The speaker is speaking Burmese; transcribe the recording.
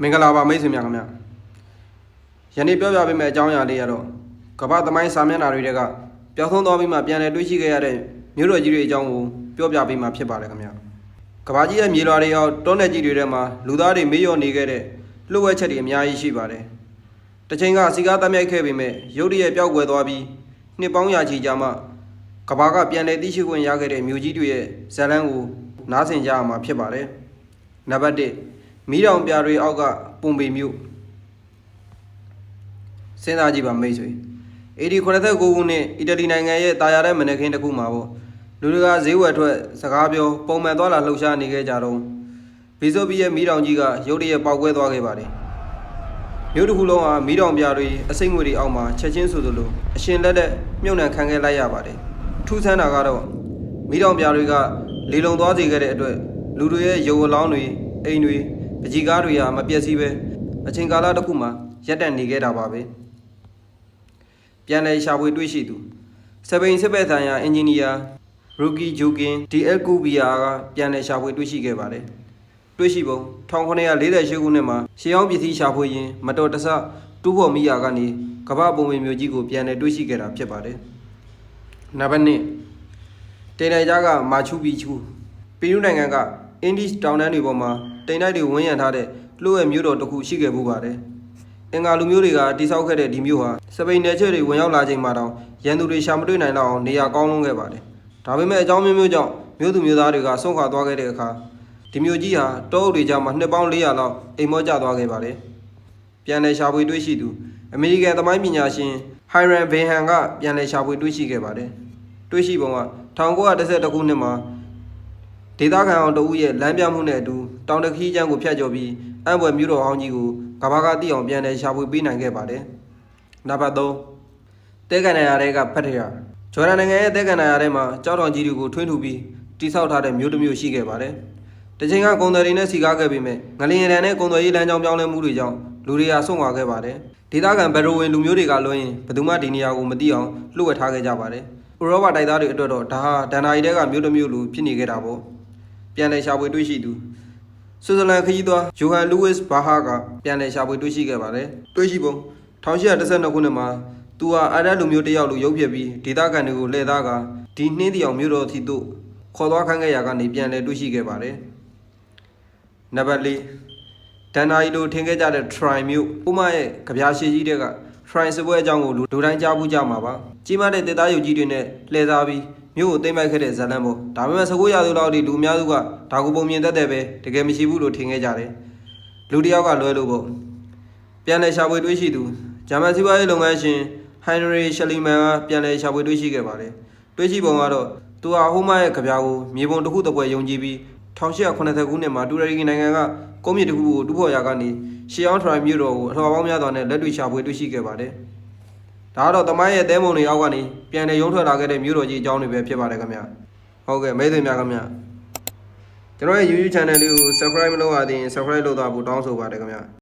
မင်္ဂလာပါမိတ်ဆွေများခင်ဗျာယနေ့ပြောပြပေးမယ့်အကြောင်းအရာလေးကတော့ကမ္ဘာသမိုင်းစာမျက်နှာတွေကပျောက်ဆုံးသွားပြီးမှပြန်လည်တွေ့ရှိခဲ့ရတဲ့မြို့တော်ကြီးတွေအကြောင်းကိုပြောပြပေးမှာဖြစ်ပါတယ်ခင်ဗျာကမ္ဘာကြီးရဲ့မြေလွှာတွေရောတောနယ်ကြီးတွေထဲမှာလူသားတွေမေ့လျော့နေခဲ့တဲ့လှုပ်ဝက်ချက်တွေအများကြီးရှိပါတယ်တစ်ချိန်ကစီကားတမ်းမြိုက်ခဲ့ပေမဲ့ရုတ်တရက်ပျောက်ကွယ်သွားပြီးနှစ်ပေါင်းရာချီကြာမှကမ္ဘာကပြန်လည်သိရှိခွင့်ရခဲ့တဲ့မြို့ကြီးတွေရဲ့ဇာတ်လမ်းကိုနားဆင်ကြရမှာဖြစ်ပါတယ်နံပါတ်1မီးတောင်ပြတွေအောက်ကပုံပေမြို့စဉ်းစားကြည့်ပါမိတ်ဆွေ89ခုနှစ်အီတလီနိုင်ငံရဲ့တာယာတဲ့မနက်ခင်းတစ်ခုမှာပေါ့လူတွေကဈေးဝယ်ထွက်စကားပြောပုံမှန်သွားလာလှုပ်ရှားနေခဲ့ကြတော့ဗီဇိုဘီရဲ့မီးတောင်ကြီးကရုတ်တရက်ပေါက်ကွဲသွားခဲ့ပါတယ်မြို့တစ်ခုလုံးဟာမီးတောင်ပြတွေအစိမ့်ငွေတွေအောက်မှာချက်ချင်းဆိုသလိုအရှင်လက်လက်မြုပ်နှံခံခဲ့လိုက်ရပါတယ်ထူးဆန်းတာကတော့မီးတောင်ပြတွေကလေလုံသွားစေခဲ့တဲ့အတွက်လူတွေရဲ့ရုပ်အလောင်းတွေအိမ်တွေပကြီးကားတွေဟာမပျက်စီးပဲအချိန်ကာလတစ်ခုမှာရပ်တန့်နေခဲ့တာပါပဲပြန်လည်ရှာဖွေတွေ့ရှိသူစပိန်စစ်ဘက်ဆိုင်ရာအင်ဂျင်နီယာရူကီဂျိုကင်ဒီအယ်ကူဘီယာကပြန်လည်ရှာဖွေတွေ့ရှိခဲ့ပါတယ်တွေ့ရှိပုံ1948ခုနှစ်မှာရှေးဟောင်းပစ္စည်းရှာဖွေရင်းမတော်တဆတူးဖော်မိရာကနေကမ္ဘာပုံဝင်မျိုးကြီးကိုပြန်လည်တွေ့ရှိခဲ့တာဖြစ်ပါတယ်နံပါတ်2တေနယ်ကြားကမာချူပီချူပီရူးနိုင်ငံကအင်ဒီစ်တောင်တန်းတွေပေါ်မှာတိမ်တိုက်တွေဝန်းရံထားတဲ့လှို့ဝဲမြို့တော်တစ်ခုရှိခဲ့မှုပါတယ်အင်္ဂါလူမျိုးတွေကတိစောက်ခဲ့တဲ့ဒီမြို့ဟာစပိန်နယ်ချဲတွေဝင်ရောက်လာချိန်မှာတောင်ရန်သူတွေရှာမတွေ့နိုင်တော့အောင်နေရာကောင်းလွန်းခဲ့ပါတယ်ဒါပေမဲ့အကြောင်းမျိုးမျိုးကြောင့်မြို့သူမြို့သားတွေကဆုံးခွာသွားခဲ့တဲ့အခါဒီမြို့ကြီးဟာတောအုပ်တွေကြားမှာနှစ်ပေါင်း400လောက်အိမ်မောကျသွားခဲ့ပါတယ်ပြန်လည်ရှာဖွေတွေ့ရှိသူအမေရိကန်သမိုင်းပညာရှင်ဟိုင်ရန်ဘေဟန်ကပြန်လည်ရှာဖွေတွေ့ရှိခဲ့ပါတယ်တွေ့ရှိပုံက1912ခုနှစ်မှာဒေသခံအောင်တဦးရဲ့လမ်းပြမှုနဲ့အတူတောင်တခီးချမ်းကိုဖျက်ကျော်ပြီးအံ့ဘွယ်မြို့တော်ဟောင်းကြီးကိုကဘာကတိအောင်ပြန်လည်ရှာဖွေပေးနိုင်ခဲ့ပါတယ်နံပါတ်3တဲကန်နာယာကဖတ်ထရာဂျော်ဒန်နိုင်ငံရဲ့တဲကန်နာယာထဲမှာကြောက်တောင်ကြီးတွေကိုထွင်းထူပြီးတိဆောက်ထားတဲ့မြို့တစ်မြို့ရှိခဲ့ပါတယ်တချိန်ကကုန်တယ်တွေနဲ့စီကားခဲ့ပေမဲ့ငလျင်ရန်နဲ့ကုန်တယ်ရေးလမ်းကြောင်းပြောင်းလဲမှုတွေကြောင့်လူတွေကဆုံးသွားခဲ့ပါတယ်ဒေသခံဘရိုဝင်လူမျိုးတွေကလွှဲရင်ဘယ်သူမှဒီနေရာကိုမသိအောင်လှုပ်ဝက်ထားခဲ့ကြပါတယ်ဥရောပတိုက်သားတွေအတွက်တော့ဒါဟာဒန်နာရီတဲကမြို့တစ်မြို့လိုဖြစ်နေခဲ့တာပေါ့ပြန်လည်ရှာဖွေတွေ့ရှိသူဆွစ်ဇာလန်ခရီးသွားဂျိုဟန်လူးဝစ်ဘာဟာကပြန်လည်ရှာဖွေတွေ့ရှိခဲ့ပါတယ်တွေ့ရှိပုံ1812ခုနှစ်မှာသူဟာအာရပ်လူမျိုးတစ်ယောက်လိုရုပ်ဖြစ်ပြီးဒေသခံတွေကိုလှည့်သားကဒီနှင်းတီအောင်မြို့တော်ထီသို့ခေါ်သွားခိုင်းခဲ့ရာကနေပြန်လည်တွေ့ရှိခဲ့ပါတယ်နံပါတ်4ဒန်နာရီလိုထင်ခဲ့ကြတဲ့ Try မြို့ဥမာရဲ့ကြပြာရှည်ကြီးတဲ့က Try စပွဲအကြောင်းကိုလူတိုင်းကြားဘူးကြမှာပါကြီးမားတဲ့ဒေသရုပ်ကြီးတွေနဲ့လှည့်သားပြီးမြို့ကိုသိမ်းပိုက်ခဲ့တဲ့ဇာတ်လမ်းပေါ့ဒါပေမဲ့19ရာစုလောက်ဒီလူအများစုကဒါကိုပုံမြင်တတ်တယ်ပဲတကယ်မရှိဘူးလို့ထင်ခဲ့ကြတယ်လူတစ်ယောက်ကလွဲလို့ပေါ့ပြန်လည်ရှာဖွေတွေ့ရှိသူဂျာမန်စီးပွားရေးလုပ်ငန်းရှင်ဟိုင်နရီရှယ်လီမန်ကပြန်လည်ရှာဖွေတွေ့ရှိခဲ့ပါတယ်တွေ့ရှိပုံကတော့သူဟာဟိုမာရဲ့ကြပြာကိုမြေပုံတစ်ခုတစ်ပွဲယုံကြည်ပြီး1880ခုနှစ်မှာတူရကီနိုင်ငံကကုန်းမြစ်တစ်ခုကိုတူးဖော်ရာကနေရှေးအောင်ထရိုင်မြို့တော်ကိုအထောက်အပေါင်းများစွာနဲ့လက်တွေ့ရှာဖွေတွေ့ရှိခဲ့ပါတယ်ဒါကတော့တမိုင်းရဲ့တဲမုံတွေအောက်ကနေပြန်လည်ရုံထွက်လာခဲ့တဲ့မြို့တော်ကြီးအကြောင်းတွေပဲဖြစ်ပါတယ်ခင်ဗျာဟုတ်ကဲ့မိတ်ဆွေများခင်ဗျာကျွန်တော်ရဲ့ YouTube channel လေးကို subscribe မလုပ်ရသေးရင် subscribe လုပ်သွားဖို့တောင်းဆိုပါတယ်ခင်ဗျာ